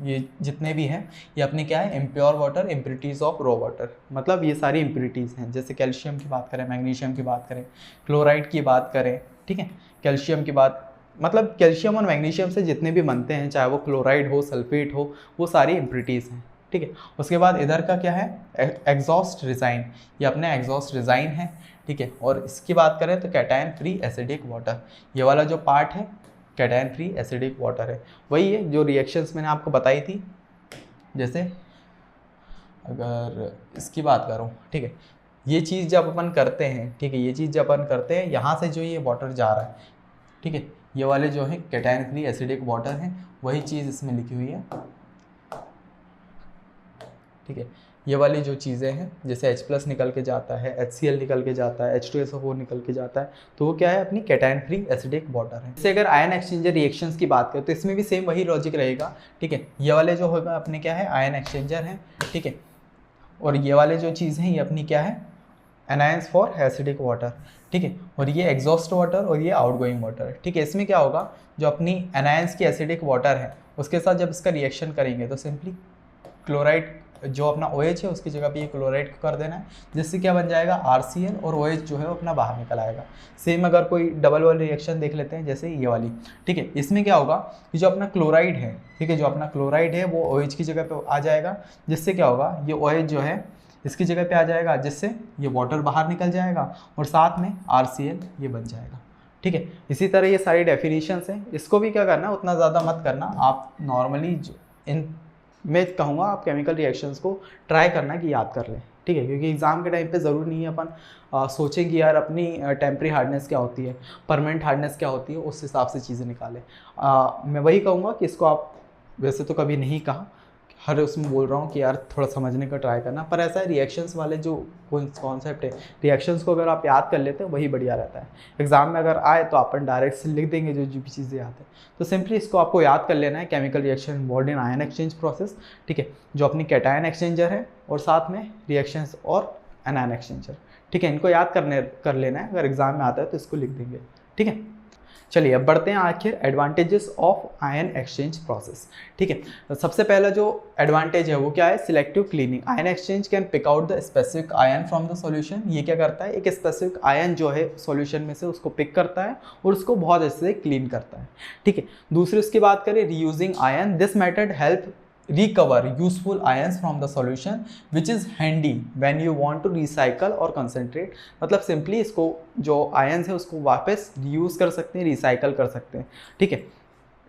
ये जितने भी हैं ये अपने क्या है, impure water, impurities of raw water, मतलब ये सारी इम्प्योरिटीज़ हैं। जैसे कैल्शियम की बात करें, मैग्नीशियम की बात करें, क्लोराइड की बात करें, ठीक है, कैल्शियम की बात, मतलब कैल्शियम और मैग्नीशियम से जितने भी बनते हैं, चाहे वो क्लोराइड हो, सल्फेट हो, वो सारी इम्प्योरिटीज़ हैं, ठीक है। उसके बाद इधर का क्या है, एग्जॉस्ट रिजाइन, ये अपने एग्जॉस्ट रिजाइन है, ठीक है। और इसकी बात करें तो कैटायन फ्री एसिडिक वाटर, ये वाला जो पार्ट है कैटायन फ्री एसिडिक वाटर है, वही है जो रिएक्शंस मैंने आपको बताई थी। जैसे अगर इसकी बात करूँ, ठीक है, ये चीज़ जब अपन करते हैं, ठीक है, ये चीज़ जब अपन करते हैं, यहाँ से जो ये वाटर जा रहा है, ठीक है, ये वाले जो है कैटायन फ्री एसिडिक वाटर हैं, वही चीज़ इसमें लिखी हुई है, ठीक है। ये वाली जो चीज़ें हैं, जैसे H+ निकल के जाता है, HCl निकल के जाता है, H2SO4 निकल के जाता है, तो वो क्या है, अपनी कैटायन फ्री एसिडिक वाटर है। जैसे अगर आयन एक्सचेंजर रिएक्शंस की बात करें तो इसमें भी सेम वही लॉजिक रहेगा, ठीक है। ये वाले जो होगा अपने क्या है, आयन एक्सचेंजर हैं, ठीक है, और ये वाले जो चीज़ हैं ये अपनी क्या है, एनायंस फॉर एसिडिक वाटर, ठीक है। और ये एग्जॉस्ट वाटर और ये आउटगोइंग वाटर, ठीक है। इसमें क्या होगा, जो अपनी एनायंस की एसिडिक वाटर है उसके साथ जब इसका रिएक्शन करेंगे तो सिंपली क्लोराइड जो अपना OH है उसकी जगह पे ये क्लोराइड को कर देना है, जिससे क्या बन जाएगा RCl, और OH जो है वो अपना बाहर निकल आएगा। सेम अगर कोई डबल वाली रिएक्शन देख लेते हैं, जैसे ये वाली, ठीक है, इसमें क्या होगा कि जो अपना क्लोराइड है, ठीक है, जो अपना क्लोराइड है वो OH की जगह पे आ जाएगा, जिससे क्या होगा, ये OH जो है इसकी जगह पे आ जाएगा, जिससे ये वाटर बाहर निकल जाएगा और साथ में RCl ये बन जाएगा, ठीक है। इसी तरह ये सारी डेफिनेशंस हैं, इसको भी क्या करना, उतना ज़्यादा मत करना, आप नॉर्मली इन मैं कहूँगा आप केमिकल रिएक्शंस को ट्राई करना कि याद कर लें, ठीक है, क्योंकि एग्ज़ाम के टाइम पे ज़रूर नहीं है अपन सोचें कि यार अपनी टेम्परेरी हार्डनेस क्या होती है, परमानेंट हार्डनेस क्या होती है, उस हिसाब से चीज़ें निकालें। मैं वही कहूँगा कि इसको आप, वैसे तो कभी नहीं कहा, हर उसमें बोल रहा हूँ कि यार थोड़ा समझने का ट्राई करना, पर ऐसा है रिएक्शंस वाले जो कॉन्सेप्ट है, रिएक्शंस को अगर आप याद कर लेते हैं वही बढ़िया रहता है। एग्जाम में अगर आए तो अपन डायरेक्ट से लिख देंगे जो भी चीज़ें याद है, तो सिंपली इसको आपको याद कर लेना है, chemical reaction involved in ion exchange process, ठीक है, जो अपनी कैटायन एक्सचेंजर है और साथ में रिएक्शंस और एनायन एक्सचेंजर, ठीक है, इनको याद कर लेना है, अगर एग्जाम में आता है तो इसको लिख देंगे, ठीक है। चलिए अब बढ़ते हैं आखिर advantages of ion exchange process, ठीक है। तो सबसे पहला जो एडवांटेज है वो क्या है, selective cleaning. Ion exchange can pick out the specific ion from the solution. ये क्या करता है, एक स्पेसिफिक आयन जो है सॉल्यूशन में से उसको पिक करता है और उसको बहुत अच्छे से क्लीन करता है, ठीक है। दूसरी उसकी बात करें, reusing ion, this method help recover useful ions from the solution which is handy when you want to recycle or concentrate। मतलब सिंपली इसको जो आयंस है उसको वापस रीयूज़ कर सकते हैं, रिसाइकल कर सकते हैं, ठीक है,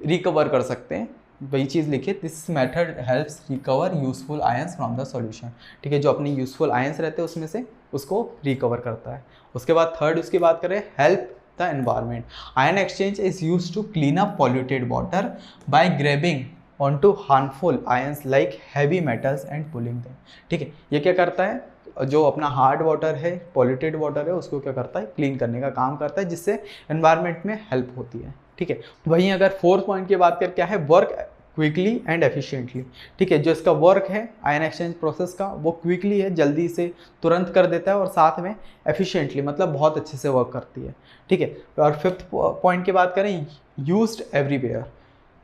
रिकवर कर सकते हैं, वही चीज़ लिखिए, this method helps recover useful ions from the solution, ठीक है, जो अपनी यूजफुल आयंस रहते हैं उसमें से उसको रिकवर करता है। उसके बाद थर्ड उसकी बात करें, help the environment. Ion exchange is use to clean up polluted water by grabbing onto harmful ions like heavy metals and pulling them, ठीक है। ये क्या करता है, जो अपना हार्ड वाटर है, पॉल्यूटेड वाटर है, उसको क्या करता है, क्लीन करने का काम करता है, जिससे एनवायरनमेंट में हेल्प होती है, ठीक है। वहीं अगर फोर्थ पॉइंट की बात करें क्या है, वर्क क्विकली एंड एफिशिएंटली। ठीक है, जो इसका वर्क है आयन एक्सचेंज प्रोसेस का वो क्विकली है, जल्दी से तुरंत कर देता है, और साथ में एफिशिएंटली मतलब बहुत अच्छे से वर्क करती है। ठीक है, और फिफ्थ पॉइंट की बात करें, used everywhere.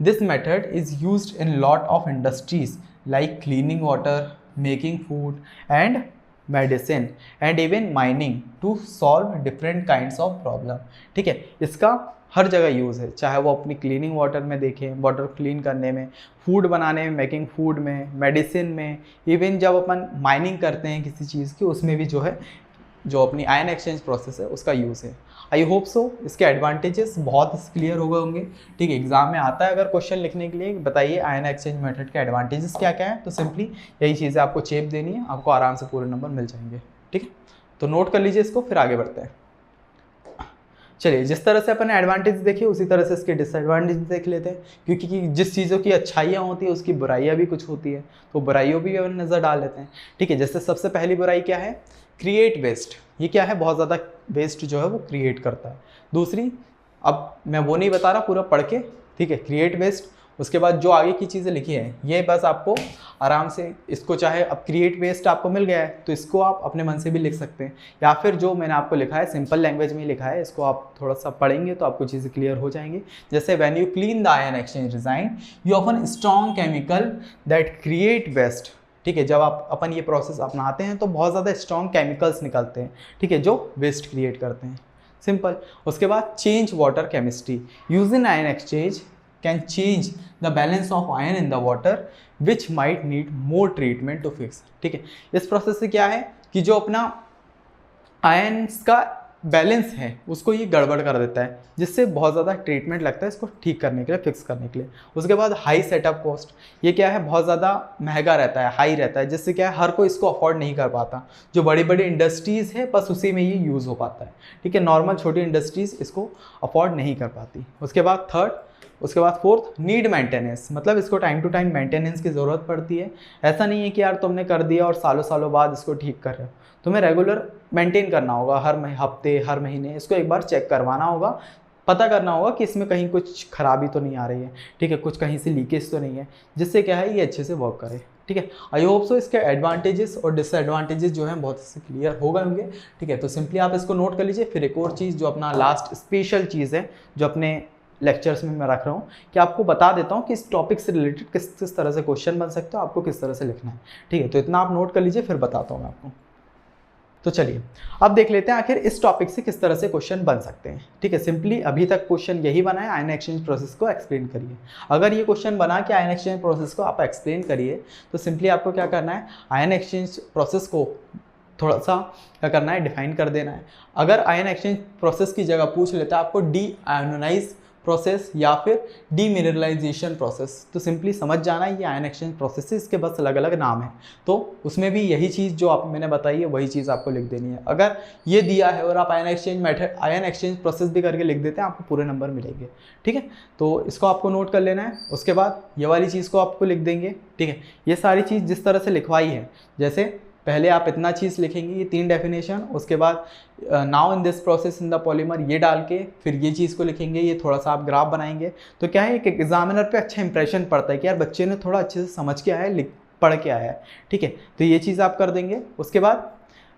This method is used in lot of industries like cleaning water, making food and medicine and even mining to solve different kinds of problem. ठीक है, इसका हर जगह यूज़ है, चाहे वो अपनी क्लीनिंग वाटर में देखें, वाटर क्लीन करने में, फूड बनाने में, मेकिंग फूड में, मेडिसिन में, इवन जब अपन माइनिंग करते हैं किसी चीज़ की, उसमें भी जो है जो अपनी आयन एक्सचेंज प्रोसेस है उसका यूज़ है। आई होप सो इसके एडवांटेजेस बहुत क्लियर हो गए होंगे। ठीक है, एग्जाम में आता है अगर क्वेश्चन लिखने के लिए बताइए आयन एक्सचेंज मेथड के एडवांटेजेस क्या क्या है, तो सिंपली यही चीज़ें आपको चेप देनी है, आपको आराम से पूरे नंबर मिल जाएंगे। ठीक है, तो नोट कर लीजिए इसको, फिर आगे बढ़ते हैं। चलिए, जिस तरह से अपन एडवांटेज देखिए उसी तरह से इसके डिसएडवांटेज देख लेते हैं, क्योंकि जिस चीज़ों की अच्छाइयाँ होती है उसकी बुराइयाँ भी कुछ होती है, तो बुराइयों भी अपन नज़र डाल लेते हैं। ठीक है, जैसे सबसे पहली बुराई क्या है, क्रिएट वेस्ट। ये क्या है, बहुत ज़्यादा वेस्ट जो है वो क्रिएट करता है। दूसरी, अब मैं वो नहीं बता रहा पूरा पढ़ के, ठीक है, क्रिएट वेस्ट। उसके बाद जो आगे की चीज़ें लिखी हैं ये बस आपको आराम से इसको, चाहे अब क्रिएट वेस्ट आपको मिल गया है तो इसको आप अपने मन से भी लिख सकते हैं, या फिर जो मैंने आपको लिखा है सिंपल लैंग्वेज में ही लिखा है, इसको आप थोड़ा सा पढ़ेंगे तो आपको चीज़ें क्लियर हो जाएंगी। जैसे when you clean the ion exchange design you often strong chemical that create waste. ठीक है, जब आप अपन ये प्रोसेस अपनाते हैं तो बहुत ज़्यादा स्ट्रॉन्ग केमिकल्स निकलते हैं, ठीक है, जो वेस्ट क्रिएट करते हैं। सिंपल। उसके बाद change water chemistry, using ion exchange can change the balance of ion in the water which might need more treatment to fix। ठीक है, इस प्रोसेस से क्या है कि जो अपना आयन्स का बैलेंस है उसको ये गड़बड़ कर देता है, जिससे बहुत ज़्यादा ट्रीटमेंट लगता है इसको ठीक करने के लिए, फिक्स करने के लिए। उसके बाद हाई सेटअप कॉस्ट, ये क्या है, बहुत ज़्यादा महंगा रहता है, हाई रहता है, जिससे क्या है हर कोई इसको अफोर्ड नहीं कर पाता। जो बड़ी बड़ी इंडस्ट्रीज़ है बस उसी में ये यूज़ हो पाता है। ठीक है, नॉर्मल छोटी इंडस्ट्रीज़ इसको अफोर्ड नहीं कर पाती। उसके बाद थर्ड, उसके बाद फोर्थ, नीड मेंटेनेंस, मतलब इसको टाइम टू टाइम मेंटेनेंस की ज़रूरत पड़ती है। ऐसा नहीं है कि यार तुमने कर दिया और सालों सालों बाद इसको ठीक कर रहे हो, तुम्हें रेगुलर मेंटेन करना होगा, हर हफ्ते हर महीने इसको एक बार चेक करवाना होगा, पता करना होगा कि इसमें कहीं कुछ खराबी तो नहीं आ रही है। ठीक है, कुछ कहीं से लीकेज तो नहीं है, जिससे क्या है ये अच्छे से वर्क करे। ठीक है, आई होप सो इसके एडवांटेजेस और डिसएडवांटेजेस जो हैं बहुत से क्लियर हो गए होंगे। ठीक है, तो सिंपली आप इसको नोट कर लीजिए। फिर एक और चीज़ जो अपना लास्ट स्पेशल चीज़ है जो अपने लेक्चर्स में मैं रख रहा हूँ कि आपको बता देता हूँ कि इस टॉपिक से रिलेटेड किस तरह से क्वेश्चन बन सकते हो, आपको किस तरह से लिखना है। ठीक है, तो इतना आप नोट कर लीजिए, फिर बताता हूँ मैं आपको। तो चलिए अब देख लेते हैं आखिर इस टॉपिक से किस तरह से क्वेश्चन बन सकते हैं। ठीक है, सिंपली अभी तक क्वेश्चन यही बना है, आयन एक्सचेंज प्रोसेस को एक्सप्लेन करिए। अगर ये क्वेश्चन बना कि आयन एक्सचेंज प्रोसेस को आप एक्सप्लेन करिए, तो सिंपली आपको क्या करना है, आयन एक्सचेंज प्रोसेस को थोड़ा सा क्या करना है, डिफाइन कर देना है। अगर आयन एक्सचेंज प्रोसेस की जगह पूछ लेता है आपको डी आयोनाइज प्रोसेस या फिर डीमिनरलाइजेशन प्रोसेस, तो सिंपली समझ जाना है ये आयन एक्सचेंज प्रोसेस है, इसके बस अलग अलग नाम है। तो उसमें भी यही चीज़ जो आप मैंने बताई है वही चीज़ आपको लिख देनी है। अगर ये दिया है और आप आयन एक्सचेंज प्रोसेस भी करके लिख देते हैं, आपको पूरे नंबर मिलेंगे। ठीक है, तो इसको आपको नोट कर लेना है। उसके बाद ये वाली चीज़ को आपको लिख देंगे। ठीक है, ये सारी चीज़ जिस तरह से लिखवाई है, जैसे पहले आप इतना चीज़ लिखेंगे, ये 3 डेफिनेशन, उसके बाद now in this process in the polymer ये डाल के फिर ये चीज़ को लिखेंगे, ये थोड़ा सा आप ग्राफ बनाएंगे, तो क्या है एक एग्जामिनर पे अच्छा इंप्रेशन पड़ता है कि यार बच्चे ने थोड़ा अच्छे से समझ के आया है, पढ़ के आया है। ठीक है, तो ये चीज़ आप कर देंगे। उसके बाद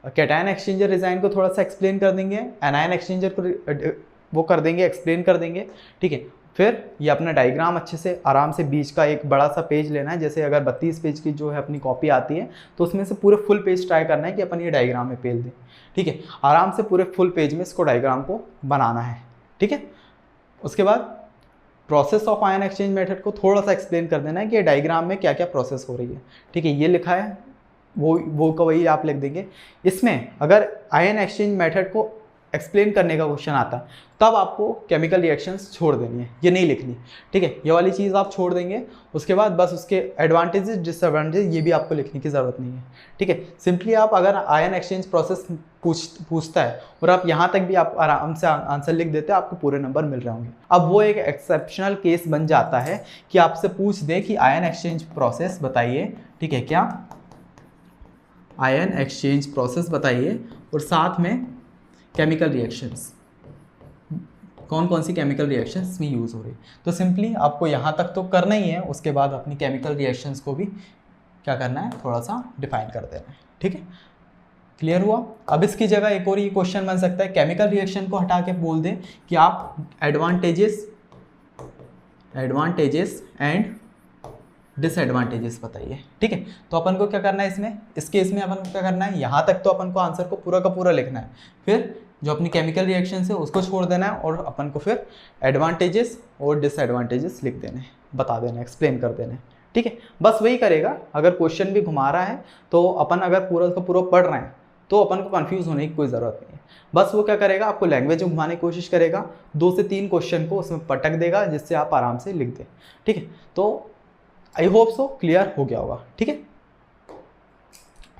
कैटायन एक्सचेंजर डिज़ाइन को थोड़ा सा एक्सप्लेन कर देंगे, एनायन एक्सचेंजर को वो कर देंगे, एक्सप्लेन कर देंगे। ठीक है, फिर ये अपना डायग्राम अच्छे से आराम से बीच का एक बड़ा सा पेज लेना है, जैसे अगर 32 पेज की जो है अपनी कॉपी आती है तो उसमें से पूरे फुल पेज ट्राई करना है कि अपन ये डायग्राम में पेल दें। ठीक है, आराम से पूरे फुल पेज में इसको डायग्राम को बनाना है। ठीक है, उसके बाद process of ion exchange method को थोड़ा सा एक्सप्लेन कर देना है कि डायग्राम में क्या क्या प्रोसेस हो रही है। ठीक है, ये लिखा है वो का वही आप लिख देंगे। इसमें अगर आयन एक्सचेंज मेथड को एक्सप्लेन करने का क्वेश्चन आता है तब आपको केमिकल रिएक्शंस छोड़ देनी है, ये नहीं लिखनी। ठीक है, ये वाली चीज़ आप छोड़ देंगे। उसके बाद बस उसके एडवांटेजेस डिसएडवांटेजेस ये भी आपको लिखने की ज़रूरत नहीं है। ठीक है, सिंपली आप अगर आयन एक्सचेंज प्रोसेस पूछता है और आप यहाँ तक भी आप आराम से आंसर लिख देते हैं, आपको पूरे नंबर मिल रहे होंगे। अब वो एक एक्सेप्शनल केस बन जाता है कि आपसे पूछ दे कि आयन एक्सचेंज प्रोसेस बताइए। ठीक है, क्या आयन एक्सचेंज प्रोसेस बताइए और साथ में केमिकल रिएक्शंस, कौन कौन सी केमिकल रिएक्शंस में यूज़ हो रही है। तो सिंपली आपको यहाँ तक तो करना ही है, उसके बाद अपनी केमिकल रिएक्शंस को भी क्या करना है, थोड़ा सा डिफाइन कर देना है। ठीक है, क्लियर हुआ। अब इसकी जगह एक और ये क्वेश्चन बन सकता है, केमिकल रिएक्शन को हटा के बोल दें कि आप एडवांटेजेस एंड डिसएडवांटेजेस बताइए। ठीक है, तो अपन को क्या करना है इसमें, इस केस में अपन को क्या करना है, यहाँ तक तो अपन को आंसर को पूरा का पूरा लिखना है, फिर जो अपनी केमिकल रिएक्शन है उसको छोड़ देना है और अपन को फिर एडवांटेजेस और डिसएडवांटेजेस लिख देने, बता देना, एक्सप्लेन कर देना। ठीक है, बस वही करेगा। अगर क्वेश्चन भी घुमा रहा है तो अपन अगर पूरा का पूरा पढ़ रहे हैं तो अपन को कंफ्यूज होने की कोई ज़रूरत नहीं है। बस वो क्या करेगा, आपको लैंग्वेज में घुमाने की कोशिश करेगा, 2 से 3 क्वेश्चन को उसमें पटक देगा जिससे आप आराम से लिख दें। ठीक है, तो आई होप सो क्लियर हो गया होगा। ठीक है,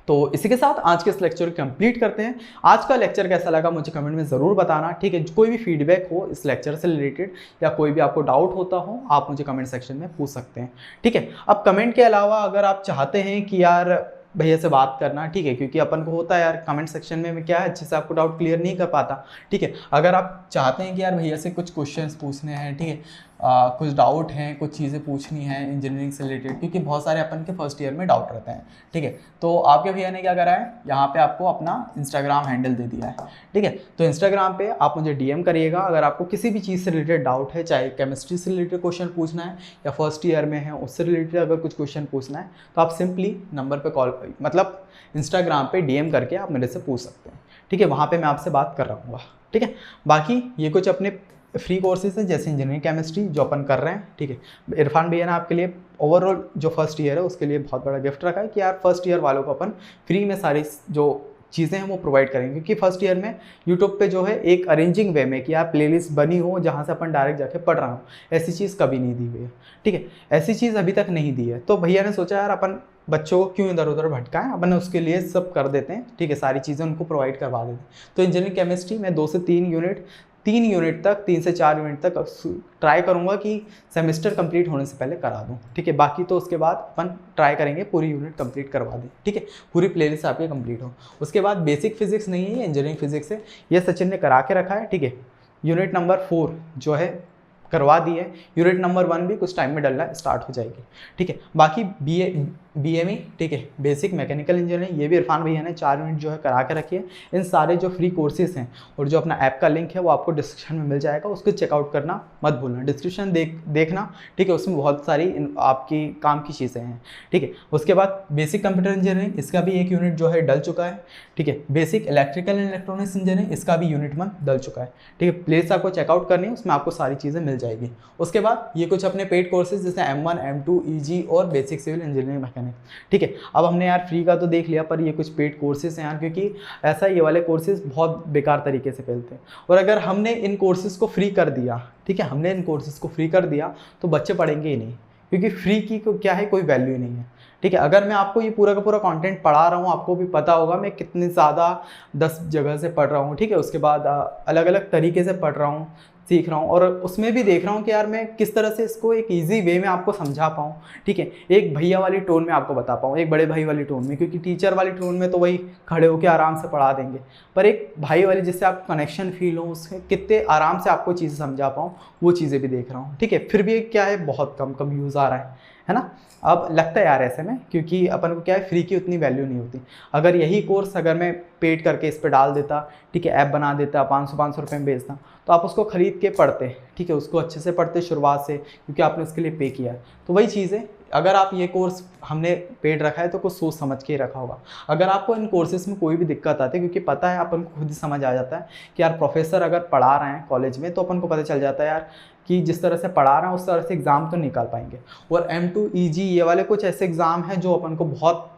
तो इसी के साथ आज के इस लेक्चर को कंप्लीट करते हैं। आज का लेक्चर कैसा लगा मुझे कमेंट में ज़रूर बताना। ठीक है, कोई भी फीडबैक हो इस लेक्चर से रिलेटेड या कोई भी आपको डाउट होता हो आप मुझे कमेंट सेक्शन में पूछ सकते हैं। ठीक है, अब कमेंट के अलावा अगर आप चाहते हैं कि यार भैया से बात करना, ठीक है, क्योंकि अपन को होता है यार कमेंट सेक्शन में क्या है, अच्छे से आपको डाउट क्लियर नहीं कर पाता। ठीक है, अगर आप चाहते हैं कि यार भैया से कुछ क्वेश्चंस पूछने हैं, ठीक है, कुछ डाउट हैं, कुछ चीज़ें पूछनी है इंजीनियरिंग से रिलेटेड, क्योंकि बहुत सारे अपन के फर्स्ट ईयर में डाउट रहते हैं। ठीक है, तो आपके भैया ने क्या करा है, यहाँ पे आपको अपना इंस्टाग्राम हैंडल दे दिया है। ठीक है, तो इंस्टाग्राम पे आप मुझे डीएम करिएगा अगर आपको किसी भी चीज़ से रिलेटेड डाउट है, चाहे केमिस्ट्री से रिलेटेड क्वेश्चन पूछना है या फर्स्ट ईयर में है उससे रिलेटेड अगर कुछ क्वेश्चन पूछना है तो आप सिंपली नंबर पर कॉल, मतलब इंस्टाग्राम पर DM करके आप मेरे से पूछ सकते हैं। ठीक है, वहाँ पर मैं आपसे बात कर रहा हूँ। ठीक है, बाकी ये कुछ अपने फ्री कोर्सेज हैं जैसे इंजीनियरिंग केमिस्ट्री जो अपन कर रहे हैं। ठीक है, इरफान भैया ने आपके लिए ओवरऑल जो फर्स्ट ईयर है उसके लिए बहुत बड़ा गिफ्ट रखा है कि यार फर्स्ट ईयर वालों को अपन फ्री में सारी जो चीज़ें हैं वो प्रोवाइड करेंगे, क्योंकि फर्स्ट ईयर में यूट्यूब पे जो है एक अरेंजिंग वे में कि यार प्लेलिस्ट बनी हो जहाँ से अपन डायरेक्ट जाके पढ़ रहा हूँ, ऐसी चीज़ कभी नहीं दी हुई है। ठीक है, ऐसी चीज़ अभी तक नहीं दी है, तो भैया ने सोचा यार अपन बच्चों को क्यों इधर उधर भटकाएं, अपन उसके लिए सब कर देते हैं। ठीक है, सारी चीज़ें उनको प्रोवाइड करवा देते हैं। तो इंजीनियरिंग केमिस्ट्री में 2 से 3 यूनिट 3 से 4 यूनिट तक ट्राई करूंगा कि सेमेस्टर कंप्लीट होने से पहले करा दूं। ठीक है, बाकी तो उसके बाद अपन ट्राई करेंगे पूरी यूनिट कंप्लीट करवा दें। ठीक है, पूरी प्लेलिस्ट आपकी कंप्लीट हो। उसके बाद बेसिक फिजिक्स नहीं है, ये इंजीनियरिंग फिजिक्स है, ये सचिन ने करा के रखा है। ठीक है, यूनिट नंबर 4 जो है करवा दी है, यूनिट नंबर 1 भी कुछ टाइम में डलना स्टार्ट हो जाएगी। ठीक है, बाकी BME, ठीक है, बेसिक मैकेनिकल इंजीनियरिंग, ये भी इरफान भैया ने 4 यूनिट जो है करा के रखी है। इन सारे जो फ्री कोर्सेज हैं और जो अपना ऐप का लिंक है वो आपको डिस्क्रिप्शन में मिल जाएगा, उसको चेकआउट करना मत भूलना, डिस्क्रिप्शन देखना। ठीक है, उसमें बहुत सारी आपकी काम की चीज़ें हैं। ठीक है, उसके बाद बेसिक कंप्यूटर इंजीनियरिंग, इसका भी 1 यूनिट जो है डल चुका है। ठीक है, basic electrical and electronics engineering, इसका भी यूनिट 1 डल चुका है। ठीक है, प्लेलिस्ट आपको चेकआउट करनी है, उसमें आपको सारी चीज़ें मिल जाएगी। उसके बाद ये कुछ अपने पेड कोर्सेज जैसे M1, M2, EG और बेसिक सिविल इंजीनियरिंग मैकेनिक्स। ठीक है, अब हमने यार फ्री का तो देख लिया, पर ये कुछ पेड कोर्सेज हैं यार, क्योंकि ऐसा ये वाले कोर्सेज बहुत बेकार तरीके से फैलते हैं। और अगर हमने इन कोर्सेज को फ्री कर दिया, ठीक है, हमने इन कोर्सेज को फ्री कर दिया तो बच्चे पढ़ेंगे ही नहीं, क्योंकि फ्री की क्या है, कोई वैल्यू नहीं है। ठीक है, अगर मैं आपको ये पूरा का पूरा कंटेंट पढ़ा रहा हूँ, आपको भी पता होगा मैं कितनी ज़्यादा 10 जगह से पढ़ रहा हूँ। ठीक है, उसके बाद अलग अलग तरीके से पढ़ रहा हूँ, सीख रहा हूँ, और उसमें भी देख रहा हूँ कि यार मैं किस तरह से इसको एक इजी वे में आपको समझा पाऊँ। ठीक है, एक भैया वाली टोन में आपको बता पाऊँ, एक बड़े भाई वाली टोन में, क्योंकि टीचर वाली टोन में तो वही खड़े होकर आराम से पढ़ा देंगे, पर एक भाई वाली जिससे आपको कनेक्शन फील हो, उसके कितने आराम से आपको चीज़ें समझा पाऊँ, वो चीज़ें भी देख रहा हूँ। ठीक है, फिर भी क्या है, बहुत कम यूज़ आ रहा है ना। अब लगता है यार ऐसे में, क्योंकि अपन को क्या है, फ्री की उतनी वैल्यू नहीं होती। अगर यही कोर्स अगर मैं पेड करके इस पर डाल देता, ठीक है, ऐप बना देता, 500 रुपये में बेचता, तो आप उसको ख़रीद के पढ़ते। ठीक है, उसको अच्छे से पढ़ते शुरुआत से, क्योंकि आपने उसके लिए पे किया है। तो वही चीज़ है, अगर आप ये कोर्स हमने पेड रखा है तो कुछ सोच समझ के ही रखा होगा। अगर आपको इन कोर्सेज में कोई भी दिक्कत आती है, क्योंकि पता है अपन को खुद ही समझ आ जाता है कि यार प्रोफेसर अगर पढ़ा रहे हैं कॉलेज में, तो अपन को पता चल जाता है यार कि जिस तरह से पढ़ा रहे हैं उस तरह से एग्ज़ाम तो निकाल पाएंगे। और M2, EG ये वाले कुछ ऐसे एग्ज़ाम हैं जो अपन को बहुत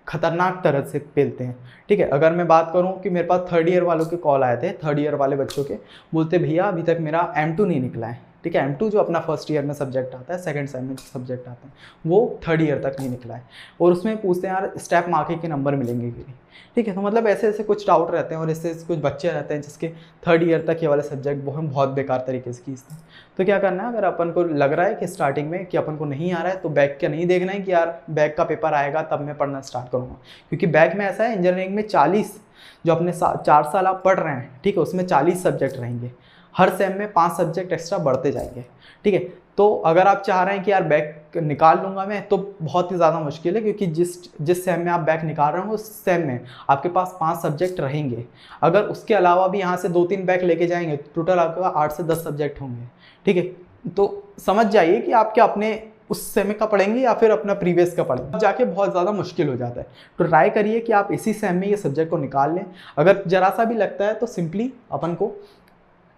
खतरनाक तरह से पेलते हैं। ठीक है, अगर मैं बात करूं कि मेरे पास 3rd ईयर वालों के कॉल आए थे, 3rd ईयर वाले बच्चों के, बोलते भैया अभी तक मेरा M2 नहीं निकला है। ठीक है, M2 जो अपना फर्स्ट ईयर में सब्जेक्ट आता है, सेकंड सेम में सब्जेक्ट आता है, वो 3rd ईयर तक नहीं निकला है। और उसमें पूछते हैं यार स्टेप मार्किंग के नंबर मिलेंगे कि नहीं। ठीक है, तो मतलब ऐसे ऐसे कुछ डाउट रहते हैं, और इससे कुछ बच्चे रहते हैं जिसके 3rd ईयर तक ये वाले सब्जेक्ट बहुत बेकार तरीके से खींचते हैं। तो क्या करना है, अगर अपन को लग रहा है कि स्टार्टिंग में कि अपन को नहीं आ रहा है, तो बैक का नहीं देखना है कि यार बैक का पेपर आएगा तब मैं पढ़ना स्टार्ट करूँगा। क्योंकि बैक में ऐसा है, इंजीनियरिंग में 40 जो अपने 4 साल आप पढ़ रहे हैं, ठीक है, उसमें 40 सब्जेक्ट रहेंगे। हर सेम में 5 सब्जेक्ट एक्स्ट्रा बढ़ते जाएंगे, ठीक है। तो अगर आप चाह रहे हैं कि यार बैक निकाल लूँगा मैं, तो बहुत ही ज़्यादा मुश्किल है, क्योंकि जिस सेम में आप बैक निकाल रहे हो उस सेम में आपके पास 5 सब्जेक्ट रहेंगे। अगर उसके अलावा भी यहाँ से 2-3 बैक लेके जाएंगे तो टोटल आपके पास 8 से 10 सब्जेक्ट होंगे, ठीक है। तो समझ जाइए कि आप क्या अपने उस सेम का पढ़ेंगे या फिर अपना प्रीवियस का पढ़ेंगे, जाके बहुत ज़्यादा मुश्किल हो जाता है। तो ट्राई करिए कि आप इसी सेम में ये सब्जेक्ट को निकाल लें। अगर जरा सा भी लगता है तो सिंपली अपन को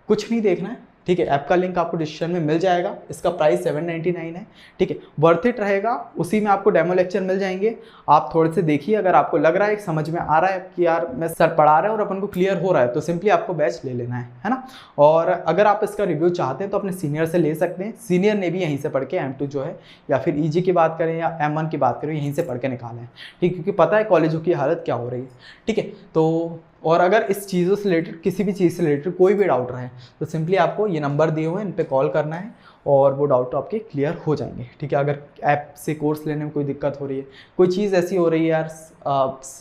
कुछ नहीं देखना है, ठीक है। ऐप का लिंक आपको डिस्क्रिप्शन में मिल जाएगा, इसका प्राइस 799 है, ठीक है। वर्थ इट रहेगा, उसी में आपको डेमो लेक्चर मिल जाएंगे। आप थोड़े से देखिए, अगर आपको लग रहा है समझ में आ रहा है कि यार मैं सर पढ़ा रहा है और अपन को क्लियर हो रहा है, तो सिंपली आपको बैच ले लेना है ना। और अगर आप इसका रिव्यू चाहते हैं तो अपने सीनियर से ले सकते हैं। सीनियर ने भी यहीं से पढ़ के M2 जो है, या फिर EG की बात करें या M1 की बात करें, यहीं से पढ़ के निकाले हैं, ठीक, क्योंकि पता है कॉलेजों की हालत क्या हो रही है, ठीक है। तो और अगर इस चीज़ों से रिलेटेड, किसी भी चीज़ से रिलेटेड कोई भी डाउट रहे तो सिंपली आपको ये नंबर दिए हुए हैं, इन पे कॉल करना है और वो डाउट आपके क्लियर हो जाएंगे, ठीक है। अगर ऐप से कोर्स लेने में कोई दिक्कत हो रही है, कोई चीज़ ऐसी हो रही है यार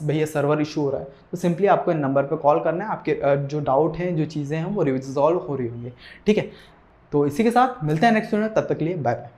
भैया सर्वर इशू हो रहा है, तो सिंपली आपको इन नंबर पे कॉल करना है। आपके जो डाउट हैं, जो चीज़ें हैं वो रिजॉल्व हो रही होंगी, ठीक है। तो इसी के साथ मिलते हैं नेक्स्ट वीडियो में, तब तक के लिए बाय बाय।